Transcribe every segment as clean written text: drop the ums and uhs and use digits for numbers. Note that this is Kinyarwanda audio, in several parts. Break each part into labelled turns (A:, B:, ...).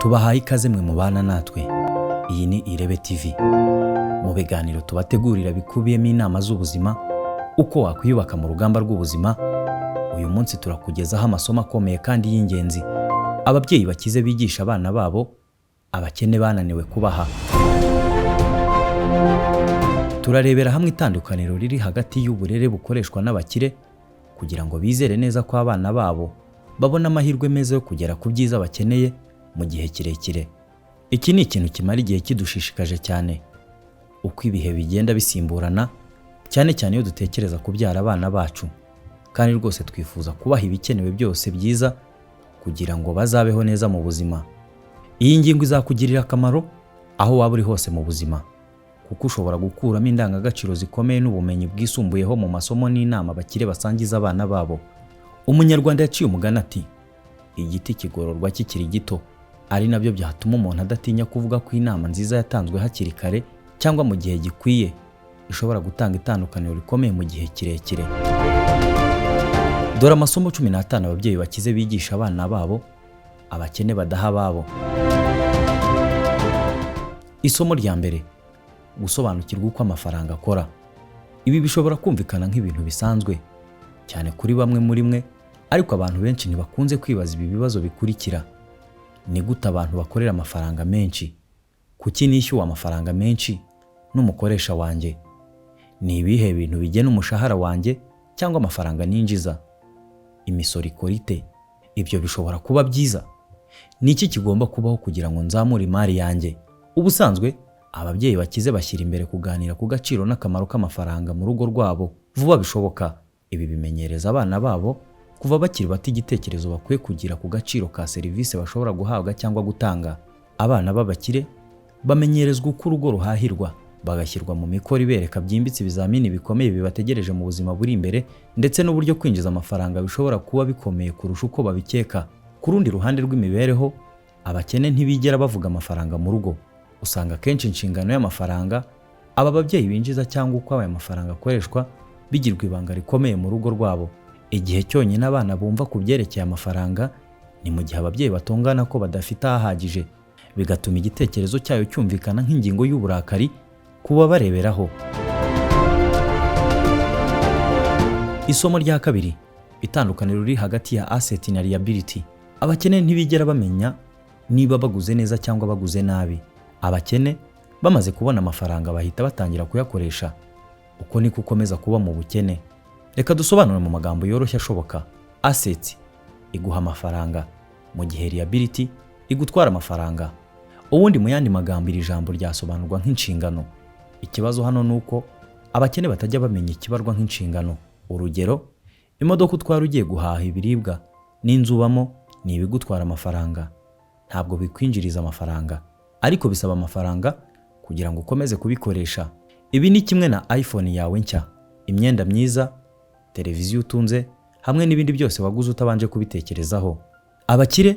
A: tubahaye ikaze mwe mubana natwe. Iyi ni Irebe TV. Mu biganiro tubategurira bikubiyemo inama z'ubuzima, uko wakwiyubaka mu rugamba rw'ubuzima. Uyu munsi turakugezaho amasomo akomeye kandi y'ingenzi ababyeyi bakize bigisha abana babo, abakene bananiwe kubaha. Turarebera hamwe itandukaniro riri hagati y'uburere bukoreshwa n'abakire kugira ngo bizere neza ko abana babo babona amahirwe meza yo kugera ku byiza bakeneye mu gihe kirekire. Iki ni ikintu kimara igihe kidushishikaje cyane, uko ibihe bigenda bisimburana, cyane cyane iyo dutekereza kubyara abana bacu, kandi rwose twifuza kubaha ibikenewe byose byiza kugira ngo bazabeho neza mu buzima. Iyi ngingo izakugirira akamaro aho waba uri hose mu buzima, kuko ushobora gukuramo indangagaciro zikomeye n'ubumenyi bwisumbuyeho mu masomo n'inama abakire basangiza abana babo. Umunyarwanda yaciye umugani ati, igiti kigororwa kikiri gito, ari nabyo byatuma umuntu adatinya kuvuga ko inama nziza yatanzwe hakiri kare cyangwa mu gihe gikwiye ishobora gutanga itandukaniro rikomeye mu gihe kirekire. Dore amasomo 15 ababyeyi bakize bigisha abana babo, abakene badaha ababo. Isomo rya mbere: gusobanukirwa uko amafaranga akora. Ibi bishobora kumvikana nk'ibintu bisanzwe cyane kuri bamwe muri mwe, ariko abantu benshi ntibakunze kwibaza ibi bibazo bikurikira. Ni gute abantu bakorera amafaranga menshi? Kuki nishyuwe amafaranga menshi n'umukoresha wanjye? Ni ibihe bintu bigena umushahara wanjye cyangwa amafaranga ninjiza? Imisoro ikora ite? Ibyo bishobora kuba byiza? Ni iki kigomba kubaho kugira ngo nzamure imari yanjye? Ubusanzwe ababyeyi bakize bashyira imbere kuganira ku gaciro n'akamaro k'amafaranga mu rugo rwabo vuba bishoboka. Ibi bimenyereza abana babo kuva bakiri bato igitekerezo bakwiye kugira ku gaciro ka serivisi bashobora guhabwa cyangwa gutanga. Abana b'abakire bamenyerezwa uko urugo ruhahirwa, bagashyirwa mu mikoro ibereka byimbitse ibizamini bikomeye bibategereje mu buzima buri imbere, ndetse n'uburyo kwinjiza amafaranga bishobora kuba bikomeye kurusha uko babikeka. Ku rundi ruhande rw'imibereho, abakene ntibigera bavuga amafaranga mu rugo. Usanga kenshi inshingano y'amafaranga aba babyeyi binjiza cyangwa uko aya mafaranga akoreshwa bigirwa ibanga rikomeye mu rugo rwabo. Igihe cyonyine abana bumva ku byerekeye amafaranga ni mu gihe ababyeyi batongana ko badafite ahagije, bigatuma igitekerezo cyayo cyumvikana nk'ingingo y'uburakari kuba bareberaho. Isomo rya kabiri: itandukaniro riri hagati ya asset na liability. Abakene ntibigera bamenya niba baguze neza cyangwa baguze nabi. Abakene bamaze kubona amafaranga bahita batangira kuyakoresha. Uko niko ukomeza kuba mu bukene. Reka dusobanure mu magambo yoroshye ashoboka. Asset iguha amafaranga, mu gihe liability igutwara amafaranga. Ubundi mu yandi magambo iri jambo ryasobanurwa nk'inshingano. Ikibazo hano nuko abakene batajya bamenya ikibarwa nk'inshingano. Urugero, imodoka utwara ugiye guhaha ibiribwa n'inzu ubamo ni ibigutwara amafaranga, ntabwo bikwinjiriza amafaranga, ariko bisaba amafaranga kugira ngo ukomeze kubikoresha. Ibi ni kimwe na iPhone yawe nshya, imyenda myiza, televiziyo utunze, hamwe n'ibindi byose waguze utabanje kubitekerezaho. Abakire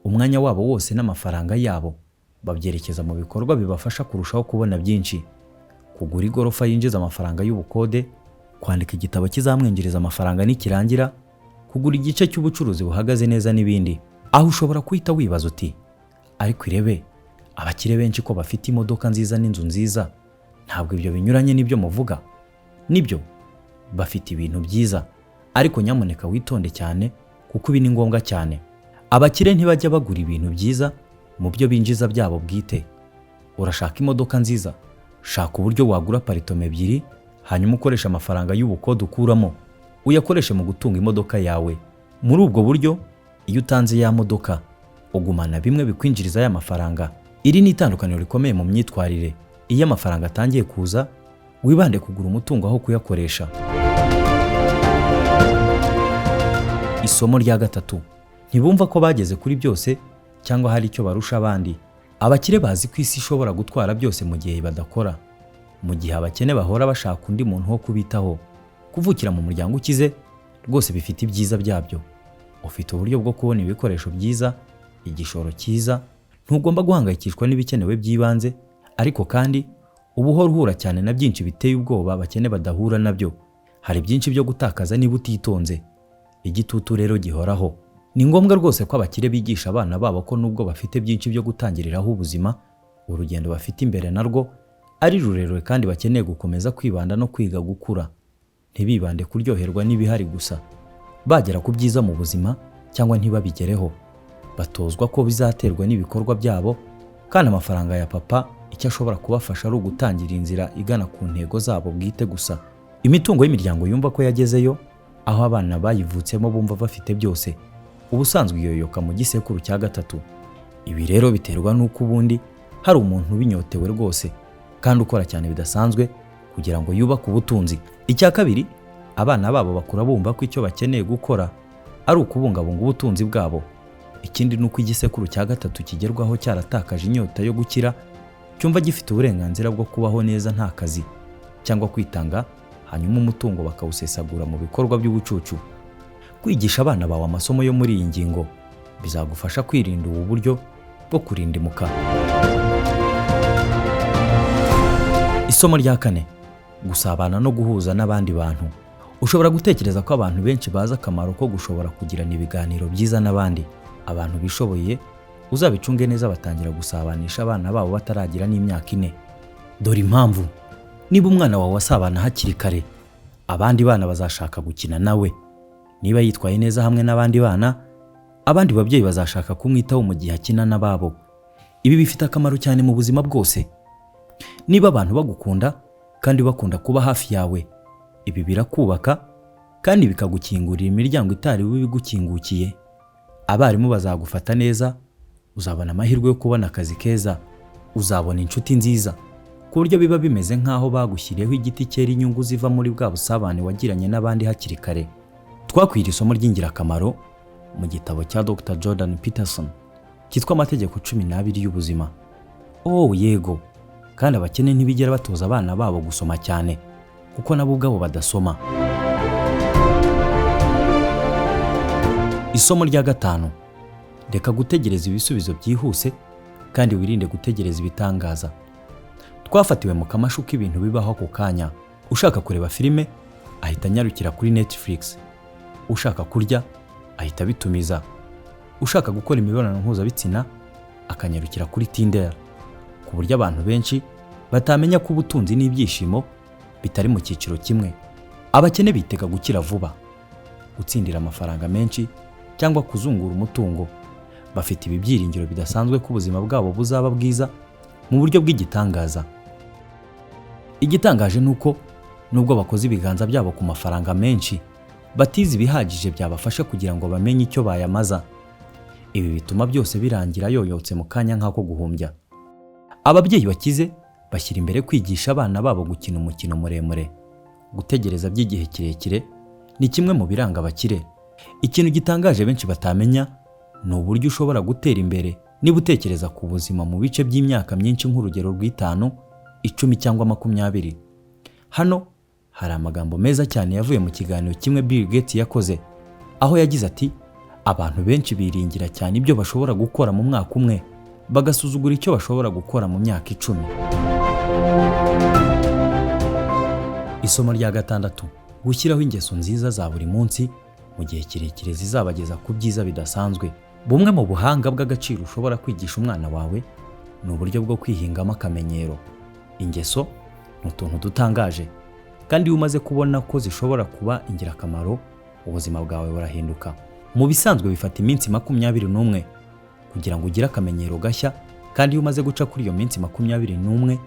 A: umwanya wabo wose n'amafaranga yabo babyerekeza mu bikorwa bibafasha kurushaho kubona byinshi: kugura igorofa yinjiza amafaranga y'ubukode, kwandika igitabo kizamwinjiriza amafaranga nikirangira, kugura igice cy'ubucuruzi buhagaze neza n'ibindi. Aho ushobora kuhita wibaza uti, ariko Irebe, abakire benshi ko bafite imodoka nziza n'inzu nziza, ntabwo ibyo binyuranye n'ibyo muvuga? Nibyo, bafite ibintu byiza, ariko nyamuneka witonde cyane kuko ibi ni ngombwa cyane. Abakire ntibajya bagura ibintu byiza mu byo binjiza byabo bwite. Urashaka imodoka nziza, shaka uburyo wagura aparitome 2, hanyuma ukoresha amafaranga y'ubukode ukuramo uyakoreshe mu gutunga imodoka yawe. Muri ubwo buryo, iyo utanze ya modoka ugumana bimwe bikwinjiriza ya mafaranga. Iri ni itandukaniro rikomeye mu myitwarire. Iyo amafaranga atangiye kuza, wibande kugura umutungo aho kuyakoresha. Isomo rya gatatu: ntibumva ko bageze kuri byose cyangwa hari icyo barusha abandi. Abakire bazi ko isi ishobora gutwara byose mu gihe badakora, mu gihe abakene bahora bashaka undi muntu wo kubitaho. Kuvukira mu muryango ukize rwose bifite ibyiza byabyo. Ufite uburyo bwo kubona ibikoresho byiza, igishoro cyiza, ntugomba guhangayikishwa n'ibikenewe by'ibanze, ariko kandi ubuhoro uhura cyane na byinshi biteye ubwoba abakene badahura nabyo. Hari byinshi byo gutakaza niba utitonze. Igitutu rero gihoraho. Ni ngombwa rwose ko abakire bigisha abana babo ko nubwo bafite byinshi byo gutangiriraho ubuzima, urugendo bafite imbere narwo ari rurerure kandi bakeneye gukomeza kwibanda no kwiga gukura. Ntibibande kuryoherwa n'ibihari gusa. Bagera ku byiza mu buzima cyangwa ntibabigereho, batozwa ko bizaterwa n'ibikorwa byabo, kandi amafaranga ya papa icyo ashobora kubafasha ari ugutangira inzira igana ku ntego zabo bwite gusa. Imitungo y'imiryango yumva ko yagezeyo, aho abana bayivutsemo bumva bafite byose, ubusanzwe iyoyoka mu gisekuru cya gatatu. Ibi rero biterwa n'uko ubundi hari umuntu ubinyotewe rwose kandi ukora cyane bidasanzwe kugira ngo yubake ubutunzi. Icya kabiri, abana babo bakura bumva ko icyo bakeneye gukora ari ukubungabunga ubutunzi bwabo. Ikindi ni uko igisekuru cya gatatu kigerwaho cyaratakaje inyota yo gukira, cyumva gifite uburenganzira bwo kubaho neza nta kazi cyangwa kwitanga, hanyuma umutungo bakawusesagura mu bikorwa by'ubucucu. Kwigisha abana bawe amasomo yo muri iyi ngingo bizagufasha kwirinda ubu buryo bwo kurindimuka. Isomo rya 4: gusabana no guhuza n'abandi bantu. Ushobora gutekereza ko abantu benshi bazi akamaro ko gushobora kugirana ibiganiro byiza n'abandi. Abantu bishoboye uzabicunge neza batangira gusabanisha abana babo bataragira n'imyaka 4. Dore impamvu: niba umwana wawe asabana hakiri kare, abandi bana bazashaka gukina nawe. Niba yitwaye neza hamwe n'abandi bana, abandi babyeyi bazashaka kumwitaho mu gihe akina n'ababo. Ibi bifite akamaro cyane mu buzima bwose. Niba abantu bagukunda kandi bakunda kuba hafi yawe, ibi birakubaka kandi bikagukingurira imiryango itari bigukingukiye. Abarimu bazagufata neza, uzabona amahirwe yo kubona akazi keza, uzabona inshuti nziza, ku buryo biba bimeze nk'aho bagushyiriyeho igiti cyera inyungu ziva muri bwa busabane wagiranye n'abandi hakiri kare. Twakwira isomo ry'ingirakamaro mu gitabo cya Dr. Jordan Peterson cyitwa Amategeko 12 y'ubuzima. Oh yego, kandi abakene ntibigera batoza abana babo gusoma cyane kuko nabo ubwabo badasoma. Isomo rya 5: reka gutegereza ibisubizo byihuse kandi wirinde gutegereza ibitangaza. Twafatiwe mu kamashu k'ibintu bibaho ako kanya. Ushaka kureba filime ahita anyarukira kuri Netflix, ushaka kurya ahita bitumiza, ushaka gukora imibonano mpuzabitsina akanyarukira kuri Tinder. Ku buryo abantu benshi batamenya ko ubutunzi n'ibyishimo bitari mu cyiciro kimwe. Abakene bitega gukira vuba, gutsindira amafaranga menshi cyangwa kuzungura umutungo. Bafite ibi byiringiro bidasanzwe ko ubuzima bwabo buzaba bwiza mu buryo bw'igitangaza. Igitangaje nuko nubwo bakoze ibiganza byabo ku mafaranga menshi, batize ibihagije byabafasha kugira ngo bamenye icyo bayamaza. Ibi bituma byose birangira yoyotse mu kanya nk'ako guhumbya. Ababyeyi bakize bashyira imbere kwigisha abana babo gukina umukino muremure. Gutegereza by'igihe kirekire ni kimwe mu biranga abakire. Ikintu gitangaje benshi batamenya ni uburyo ushobora gutera imbere niba utekereza ku buzima mu bice by'imyaka myinshi, nk'urugero rw'5, 10 cyangwa 20. Hano hari amagambo meza cyane yavuye mu kiganiro kimwe Bill Gates yakoze, aho yagize ati: abantu benshi biringira cyane ibyo bashobora gukora mu mwaka umwe, bagasuzugura icyo bashobora gukora mu myaka 10. Isomo rya 6: gushyiraho ingeso nziza za buri munsi mu gihe kirekire zizabageza ku byiza bidasanzwe. Bumwe mu buhanga bw'agaciro ushobora kwigisha umwana wawe ni uburyo bwo kwihingamo akamenyero. Ingeso ni utuntu dutangaje, kandi iyo umaze kubona ko zishobora kuba ingirakamaro, ubuzima bwawe burahinduka. Mu bisanzwe bifata iminsi 21 kugira ngo ugire akamenyero gashya, kandi iyo umaze guca kuri iyo minsi 21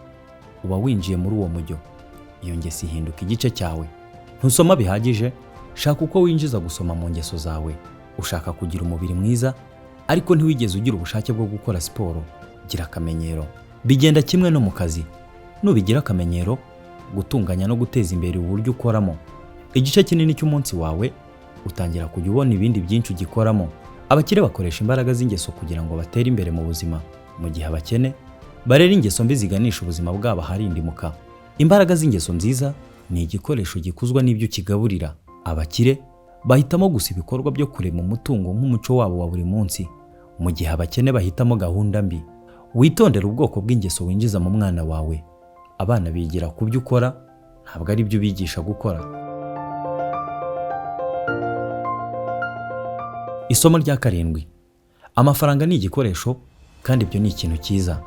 A: uba winjiye muri uwo mujyo. Iyo ngeso ihinduka igice cyawe. Ntusoma bihagije, shaka uko winjiza gusoma mu ngeso zawe. Ushaka kugira umubiri mwiza ariko ntiwigeze ugira ubushake bwo gukora siporo, gira akamenyero. Bigenda kimwe no mu kazi. Nubigira akamenyero, gutunganya no guteza imbere uburyo ukoramo, igice kinini cy'umunsi wawe utangira kujya ubona ibindi byinshi ugikoramo. Abakire bakoresha imbaraga z'ingeso kugira ngo batere imbere mu buzima, mu gihe abakene barera ingeso mbi ziganisha ubuzima bwabo harindimuka. Imbaraga z'ingeso nziza ni igikoresho gikuzwa n'ibyo kigaburira. Abakire bahitamo gusa ibikorwa byo kurema umutungo nk'umuco wabo wa buri munsi, mu gihe abakene bahitamo gahunda mbi. Witondere ubwoko bw'ingeso winjiza mu mwana wawe. Abana bigira ku byo ukora, ntabwo ari byo bigisha gukora. Isomo rya karindwi. Amafaranga ni igikoresho kandi ibyo ni ikintu cyiza.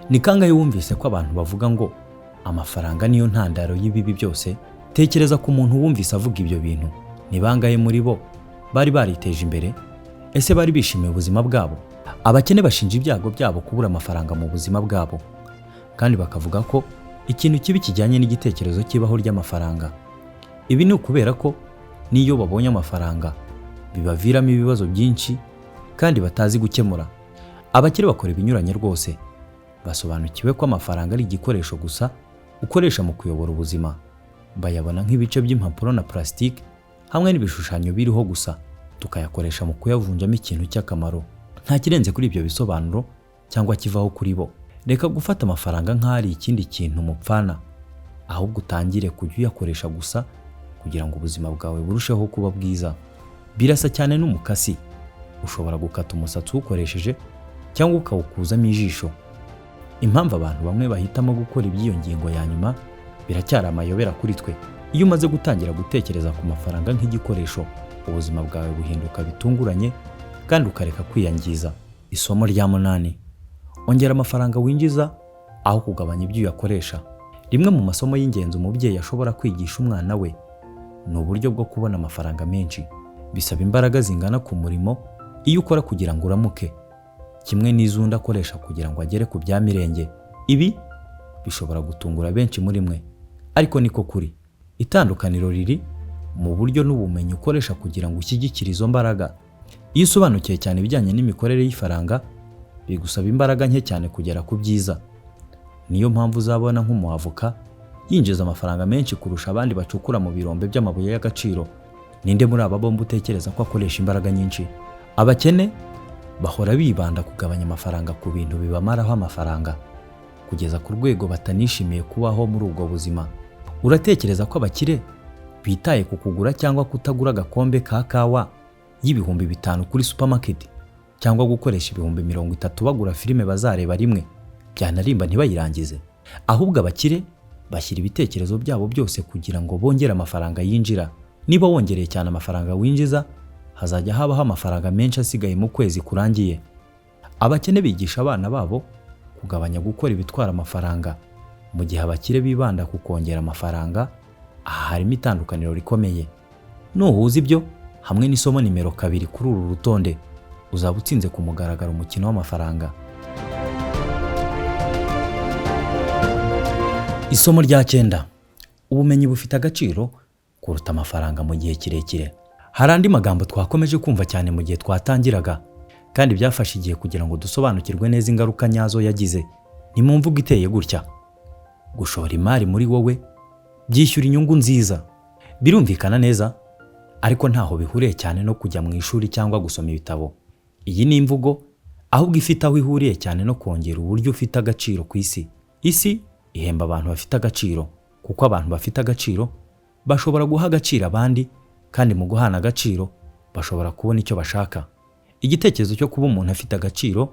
A: Ni kangahe wumvise ko abantu bavuga ngo amafaranga niyo ntandaro y'ibibi byose? Tekereza ku muntu wumvise avuga ibyo bintu. Ni bangahe muri bo bari bariteje imbere? Ese bari bishimiye ubuzima bwabo? Abakene bashinja ibyago byabo kubura amafaranga mu buzima bwabo, kandi bakavuga ko ikintu kibi kijyanye n'igitekerezo kibaho ry'amafaranga. Ibi ni ukubera ko n'iyo babonye amafaranga bibaviramo ibibazo byinshi kandi batazi gukemura. Abakire bakora ibinyuranye rwose. Basobanukiwe ko amafaranga ari igikoresho gusa ukoresha mu kuyobora ubuzima. Bayabona nk'ibice by'impapuro na plastique hamwe n'ibishushanyo biriho gusa, tukayakoresha mu kuyavunjamo ikintu cy'akamaro. Nta kirenze kuri ibyo bisobanuro cyangwa kivaho kuri bo. Reka gufata amafaranga nk'ari ikindi kintu mupfana, ahubwo utangire kujya uyakoresha gusa kugira ngo ubuzima bwawe burusheho kuba bwiza. Birasa cyane n'umukasi. Ushobora gukata umusatsi ukoresheje cyangwa ukawukuzamo ijisho. Impamvu abantu bamwe bahitamo gukora iby'iyo ngingo ya nyuma biracyari amayobera kuri twe. Iyo umaze gutangira gutekereza ku mafaranga nk'igikoresho, ubuzima bwawe buhinduka bitunguranye kandi ukareka kwiyangiza. Isomo rya 8. Ongera amafaranga winjiza aho kugabanya ibyo uyakoresha. Rimwe mu masomo y'ingenzi umubyeyi ashobora kwigisha umwana we ni uburyo bwo kubona amafaranga menshi. Bisaba imbaraga zingana ku murimo iyo ukora kugira ngo uramuke, kimwe n'izunda akoresha kugira ngo agere ku bya mirenge. Ibi bishobora gutungura benshi muri mwe, ariko niko kuri. Itandukaniro riri mu buryo n'ubumenyi ukoresha kugira ngo ushyigikire izo mbaraga. Iyo usobanukiye cyane ibijyanye n'imikorere y'ifaranga, bigusaba imbaraga nke cyane kugera ku byiza. Niyo mpamvu uzabona nk'umuavoka yinjiza amafaranga menshi kurusha abandi bacukura mu birombe by'amabuye y'agaciro. Ninde muri aba bombi utekereza ko akoresha imbaraga nyinshi? Abakene bahora bibanda kugabanya amafaranga ku bintu bibamaraho amafaranga, kugeza ku rwego batanishimiye kubaho muri ubwo buzima. Uratekereza ko abakire bitaye ku kugura cyangwa kutagura agakombe ka kawa y'ibihumbi 5 kuri supermarket, cyangwa gukoresha ibihumbi 30 bagura filime bazareba rimwe byanarimba ntibayirangize? Ahubwo abakire bashyira ibitekerezo byabo byose kugira ngo bongere amafaranga yinjira. Niba wongereye cyane amafaranga winjiza, hazajya habaho amafaranga menshi asigaye mu kwezi kurangiye. Abakene bigisha abana babo kugabanya gukora ibitwara amafaranga, mu gihe abakire bibanda ku kongera amafaranga. Aha harimo itandukaniro rikomeye. Nuhuza ibyo hamwe n'isomo nimero 2 kuri uru rutonde, uzaba utsinze ku mugaragaro umukino w'amafaranga. Isomo rya 9. Ubumenyi bufite agaciro kuruta amafaranga mu gihe kirekire. Hari andi magambo twakomeje kumva cyane mu gihe twatangiraga, kandi byafashe igihe kugira ngo dusobanukirwe neza ingaruka nyazo yagize. Ni mu mvugo iteye gutya: gushora imari muri wowe byishyura inyungu nziza. Birumvikana neza, ariko ntaho bihuriye cyane no kujya mu ishuri cyangwa gusoma ibitabo. Iyi ni imvugo ahubwo ifite aho ihuriye cyane no kongera uburyo ufite agaciro ku isi. Isi ihemba abantu bafite agaciro, kuko abantu bafite agaciro bashobora guha agaciro abandi, kandi mu guhana agaciro bashobora kubona icyo bashaka. Igitekerezo cyo kuba umuntu afite agaciro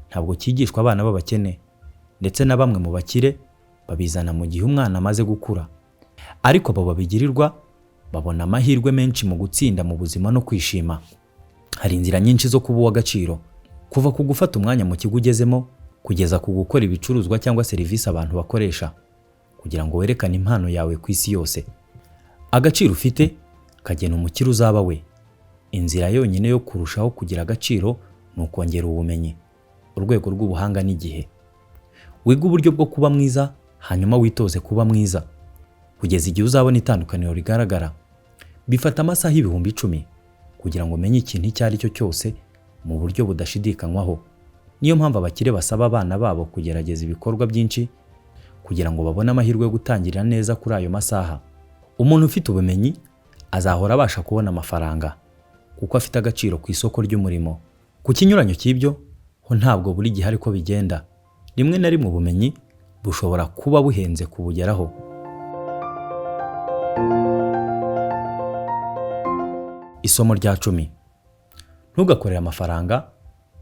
A: ntabwo cyigishwa abana b'abakene, ndetse na bamwe mu bakire babizana mu gihe umwana amaze gukura. Ariko abo babigirirwa babona amahirwe menshi mu gutsinda mu buzima no kwishima. Hari inzira nyinshi zo kuba uw'agaciro, kuva ku gufata umwanya mu kigo ugezemo kugeza ku gukora ibicuruzwa cyangwa serivisi abantu bakoresha, kugira ngo werekane impano yawe ku isi yose. Agaciro ufite kagena umukire uzaba we. Inzira yonyine yo kurushaho kugira agaciro ni ukongera ubumenyi, urwego rw'ubuhanga n'igihe. Wiga uburyo bwo kuba mwiza, hanyuma witoze kuba mwiza, kugeza igihe uzabona itandukaniro rigaragara. Bifata amasaha 10,000 kugira ngo umenye ikintu icyo ari cyo cyose mu buryo budashidikanywaho. Niyo mpamvu abakire basaba abana babo kugerageza ibikorwa byinshi kugira ngo babone amahirwe yo gutangirira neza kuri ayo masaha. Umuntu ufite ubumenyi azahora abasha kubona amafaranga, kuko afite agaciro ku isoko ry'umurimo. Ku kinyuranyo cy'ibyo ho ntabwo buri gihe ariko bigenda. Rimwe na rimwe ubumenyi bushobora kuba buhenze kubugeraho. Isomo rya 10. Ntugakorere amafaranga,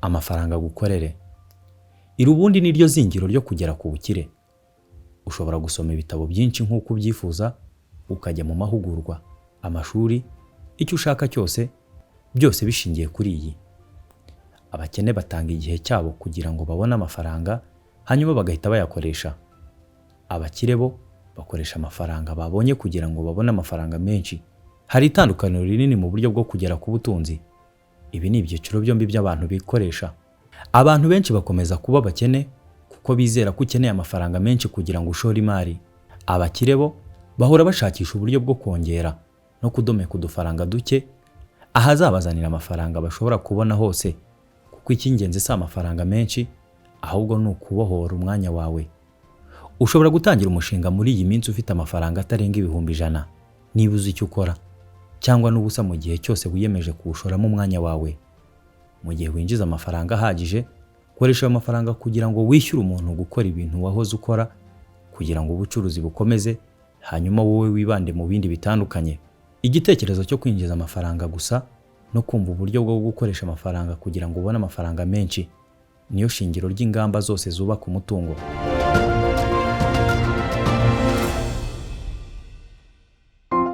A: amafaranga gukorere. Irubundi niryo zingiro ryo kugera ku bukire. Ushobora gusoma ibitabo byinshi nk'uko ubyifuza, ukajya mu mahugurwa, amashuri, icyo ushaka cyose, byose bishingiye kuri iyi. Abakene batanga igihe cyabo kugira ngo babone amafaranga, hanyuma bagahita bayakoresha. Abakire bo bakoresha amafaranga babonye kugira ngo babone amafaranga menshi. Hari itandukaniro rinini mu buryo bwo kugera ku butunzi. Ibi ni ibyiciro byombi by'abantu bikoresha. Abantu benshi bakomeza kuba abakene kuko bizera ko ukeneye amafaranga menshi kugira ngo ushore imari. Abakire bo bahora bashakisha uburyo bwo kongera no kudomeka udufaranga duke ahazabazanira amafaranga bashobora kubona hose, kuko icy'ingenzi si amafaranga menshi, ahubwo ni ukubohora umwanya wawe. Ushobora gutangira umushinga muri iyi minsi ufite amafaranga atarenga 100,000 niba uzi icyo ukora, cyangwa n'ubusa mu gihe cyose wiyemeje kuwushoramo umwanya wawe. Mu gihe winjiza amafaranga ahagije, koresha ayo mafaranga kugira ngo wishyure umuntu gukora ibintu wahoze ukora, kugira ngo ubucuruzi bukomeze, hanyuma wowe wibande mu bindi bitandukanye. Igitekerezo cyo kwinjiza amafaranga gusa no kumva uburyo bwo gukoresha amafaranga kugira ngo ubone amafaranga menshi niyo shingiro ry'ingamba zose zubaka umutungo.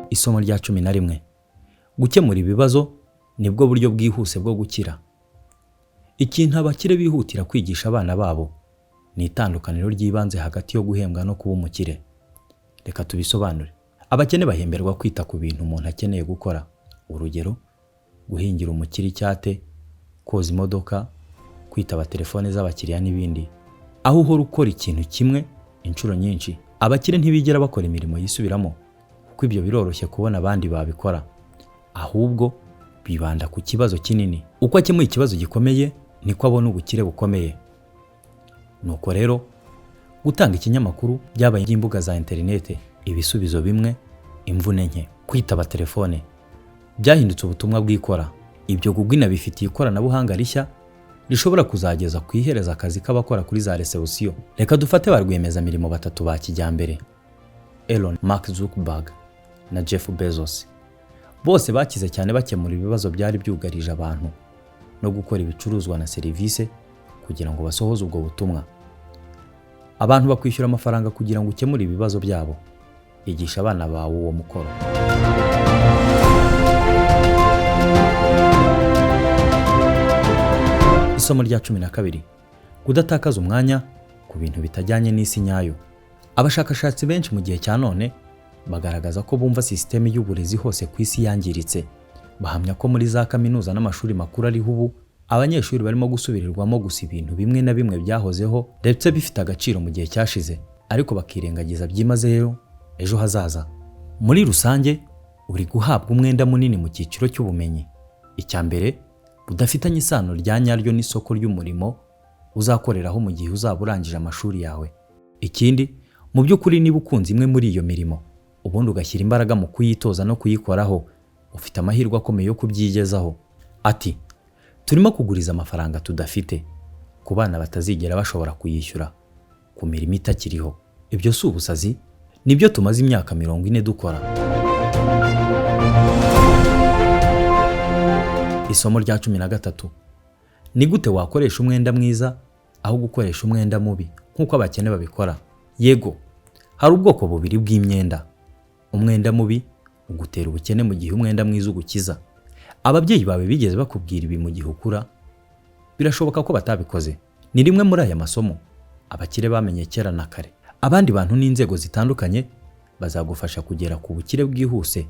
A: Isomo rya 11. Gukemura ibibazo nibwo buryo bwihuse bwo gukira. Ikintu abakire bihutira kwigisha abana babo ni itandukaniro ry'ibanze hagati yo guhembwa no kuba umukire. Reka tubisobanure. Abakene bahemberwa kwita ku bintu umuntu akeneye gukora. Urugero, guhingira umukire icyate, koza imodoka, kwitaba telefone z'abakiriya n'ibindi. Aho uhora ukora ikintu kimwe inshuro nyinshi, abakire ntibigera bakora imirimo yisubiramo, kuko ibyo biroroshye kubona abandi babikora. Ahubwo bibanda ku kibazo kinini. Uko akemuye ikibazo gikomeye niko abona ubukire bukomeye. Nuko rero gutanga ikinyamakuru byabaye imbuga za interinete, ibisubizo bimwe, imvune nke. Kwitaba telefone byahindutse ubutumwa bw'ikora. Ibyo Google bifitiye ikoranabuhanga rishya rishobora kuzageza ku ihereza akazi k'abakora kuri za reception. Reka dufate ba rwiyemezamirimo batatu ba kijyambere, Elon, Mark Zuckerberg na Jeff Bezos. Bose bakize cyane bakemura ibibazo byari byugarije abantu no gukora ibicuruzwa na serivisi kugira ngo basohoze ubwo butumwa. Abantu bakwishyura amafaranga kugira ngo ukemure ibibazo byabo. Igisha abana bawe uwo mukoro. Isomo rya 12. Kudatakaza umwanya ku bintu bitajyanye n'isi nyayo. Abashakashatsi benshi mu gihe cya none bagaragaza ko bumva systeme y'uburezi hose ku isi yangiritse. Bahamya ko muri za kaminuza n'amashuri makuru ariho ubu abanyeshuri barimo gusubirirwamo gusa ibintu bimwe na bimwe byahozeho ndetse bifite agaciro mu gihe cyashize, ariko bakirengagiza byimazeyo ejo hazaza. Muri rusange uri guhabwa umwenda munini mu cyiciro cy'ubumenyi. Icya mbere, budafitanye isano rya nyaryo n'isoko ry'umurimo uzakoreraho mu gihe uzaba urangije amashuri yawe. Ikindi, mu by'ukuri niba ukunze imwe muri iyo mirimo ubundi ugashyira imbaraga mu kuyitoza no kuyikoraho, ufite amahirwe akomeye yo kubyigezaho. Ati, turimo kuguriza amafaranga tudafite ku bana batazigera bashobora kuyishyura ku mirimo itakiriho. Ibyo si ubusazi, nibyo tumaze imyaka 40 dukora. Isomo rya 13. Ni gute wakoresha umwenda mwiza aho gukoresha umwenda mubi nk'uko abakene babikora? Yego, hari ubwoko bubiri bw'imyenda. Umwenda mubi ugutera ubukene mu gihe umwenda mwiza ugukiza. Ababyeyi bawe bigeze bakubwira ibi mu gihe ukura? Birashoboka ko batabikoze. Ni rimwe muri aya masomo abakire bamenye kera na kare. Abandi bantu n'inzego zitandukanye bazagufasha kugera ku bukire bwihuse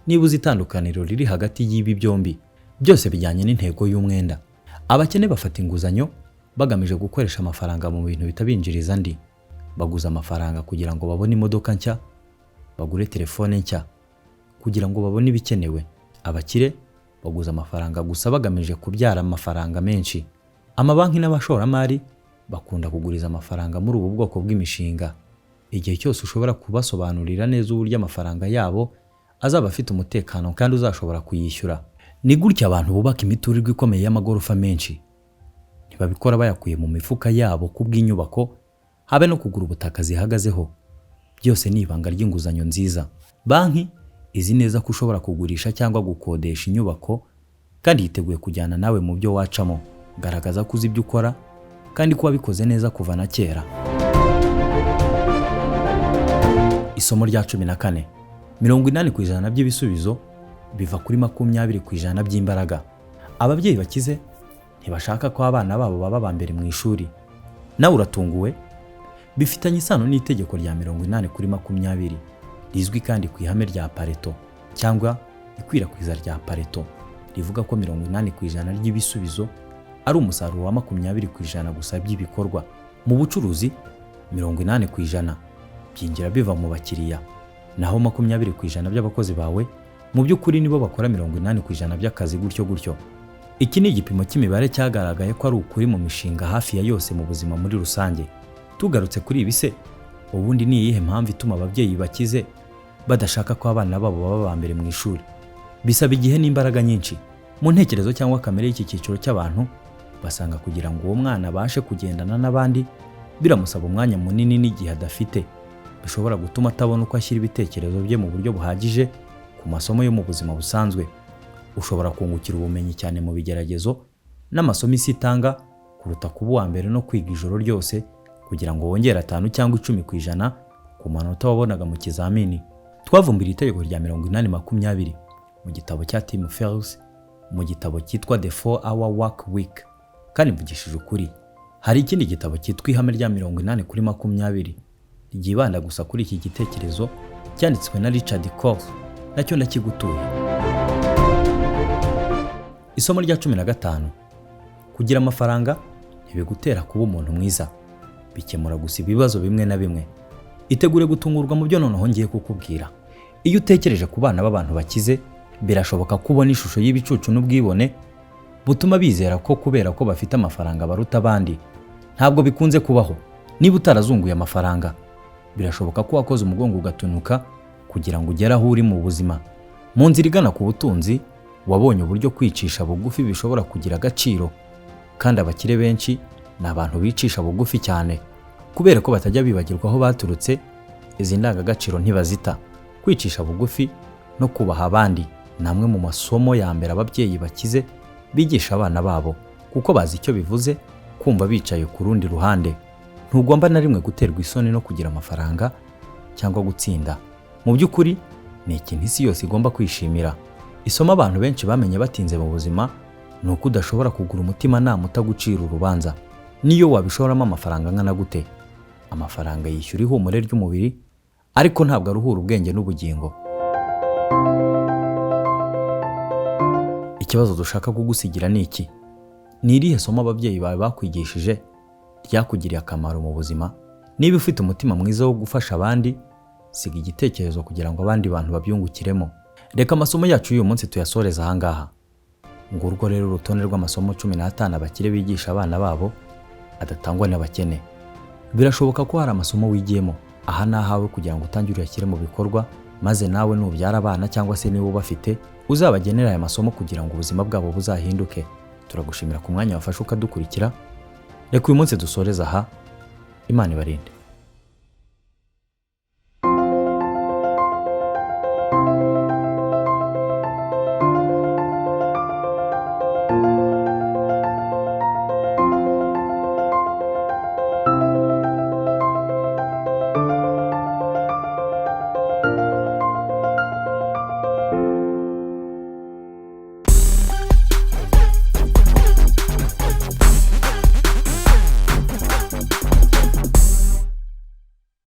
A: niba uzi itandukaniro riri hagati y'ibi byombi. Byose bijyanye n'intego y'umwenda. Abakene bafata inguzanyo bagamije gukoresha amafaranga mu bintu bitabinjiriza ndi. Baguza amafaranga kugira ngo babone imodoka nshya, bagure telefone nshya, kugira ngo babone ibikenewe. Abakire baguza amafaranga gusa bagamije kubyara amafaranga menshi. Amabanki n'abashoramari bakunda kuguriza amafaranga muri ubu bwoko bw'imishinga. Igihe cyose ushobora kubasobanurira neza uburyo amafaranga yabo azaba afite umutekano kandi uzashobora kuyishyura. Ni gutya abantu bubaka imiturirwa ikomeye y'amagorofa menshi. Ntibabikora bayakuye mu mifuka yabo kubw'inyubako, habe no kugura ubutaka zihagazeho. Byose ni ibanga ry'inguzanyo nziza. Banki izi neza ko ushobora kugurisha cyangwa gukodesha inyubako kandi yiteguye kujyana nawe mu byo wacamo. Garagaza ko uzi ibyo ukora kandi ko wabikoze neza kuva na kera. Isomo rya 14. 80% by'ibisubizo biva kuri 20% by'imbaraga. Ababyeyi bakize ntibashaka ko abana babo baba aba mbere mu ishuri. Nawe uratunguwe? Bifitanye isano n'itegeko rya 80/20 rizwi kandi ku ihame rya Pareto cyangwa ikwirakwiza rya Pareto, rivuga ko 80% ry'ibisubizo ari umusaruro wa 20% gusa by'ibikorwa. Mu bucuruzi 80% byinjira biva mu bakiriya, naho 20% by'abakozi bawe mu by'ukuri nibo bakora 80% by'akazi gutyo. Iki ni igipimo cy'imibare cyagaragaye ko ari ukuri mu mishinga hafi ya yose mu buzima muri rusange. Tugarutse kuri ibi se, ubundi ni iyihe mpamvu ituma ababyeyi bakize badashaka ko abana babo baba aba mbere mu ishuri? Bisaba igihe n'imbaraga nyinshi. Mu ntekerezo cyangwa kamere y'iki cyiciro cy'abantu, basanga kugira ngo uwo mwana abashe kugendana n'abandi biramusaba umwanya munini n'igihe adafite, bishobora gutuma atabona uko ashyira ibitekerezo bye mu buryo buhagije ku masomo yo mu buzima busanzwe. Ushobora kungukira ubumenyi cyane mu bigeragezo n'amasomo isi itanga kuruta kuba uwa mbere no kwiga ijoro ryose kugira ngo wongere 5 cyangwa 10% ku manota wabonaga mu kizamini. Twavumbira itegeko rya 80/20 mu gitabo cya Tim Ferriss, mu gitabo cyitwa The 4-Hour Work Week. Kandi mvugishije ukuri, hari ikindi gitabo cyitwa ihame rya 80/20 ryibanda gusa kuri iki gitekerezo, cyanditswe na Richard Coase, nacyo ndakigutuye. Isomo rya 15: kugira amafaranga ntibigutera kuba umuntu mwiza, bikemura gusa ibibazo bimwe na bimwe. Itegure gutungurwa mu byo noneho ngiye kukubwira. Iyo utekereje ku bana b'abantu bakize, birashoboka kubona ishusho y'ibicucu n'ubwibone butuma bizera ko kubera ko bafite amafaranga baruta abandi. Ntabwo bikunze kubaho. Niba utarazunguye amafaranga, birashoboka ko wakoze umugongo ugatunuka kugira ngo ugere aho uri mu buzima. Mu nzira igana ku butunzi, wabonye uburyo kwicisha bugufi bishobora kugira agaciro, kandi abakire benshi ni abantu bicisha bugufi cyane kubera ko batajya bibagirwa aho baturutse. Izi ndangagaciro ntibazita. Kwicisha bugufi no kubaha abandi ni amwe mu masomo ya mbere ababyeyi bakize bigisha abana babo, kuko bazi icyo bivuze kumva bicaye ku rundi ruhande. Ntugomba na rimwe guterwa isoni no kugira amafaranga cyangwa gutsinda. Mu by'ukuri ni ikintu isi yose igomba kwishimira. Isomo abantu benshi bamenye batinze mu buzima ni uko udashobora kugura umutima nama utagucira urubanza. Niyo wabishoramo amafaranga angana gute, amafaranga yishyura ihumure ry'umubiri, ariko ntabwo aruhura ubwenge n'ubugingo. Ikibazo dushaka kugusigira ni iki? Ni irihe somo ababyeyi bawe bakwigishije ryakugiriye akamaro mu buzima? Niba ufite umutima mwiza wo gufasha abandi, siga igitekerezo kugira ngo abandi bantu babyungukiremo. Reka amasomo yacu y'uyu munsi tuyasoreza aha ngaha. Ngurwo rero urutonde rw'amasomo 15 abakire bigisha abana babo adatangwa n'abakene. Birashoboka ko hari amasomo wigiyemo aha nahawe kugira ngo utangire uyashyire mu bikorwa, maze nawe nubyara abana cyangwa se niba ubafite uzabagenera aya masomo kugira ngo ubuzima bwabo buzahinduke. Turagushimira ku mwanya wafashe ukadukurikira. Reka uyu munsi dusoreza aha. Imana ibarinde.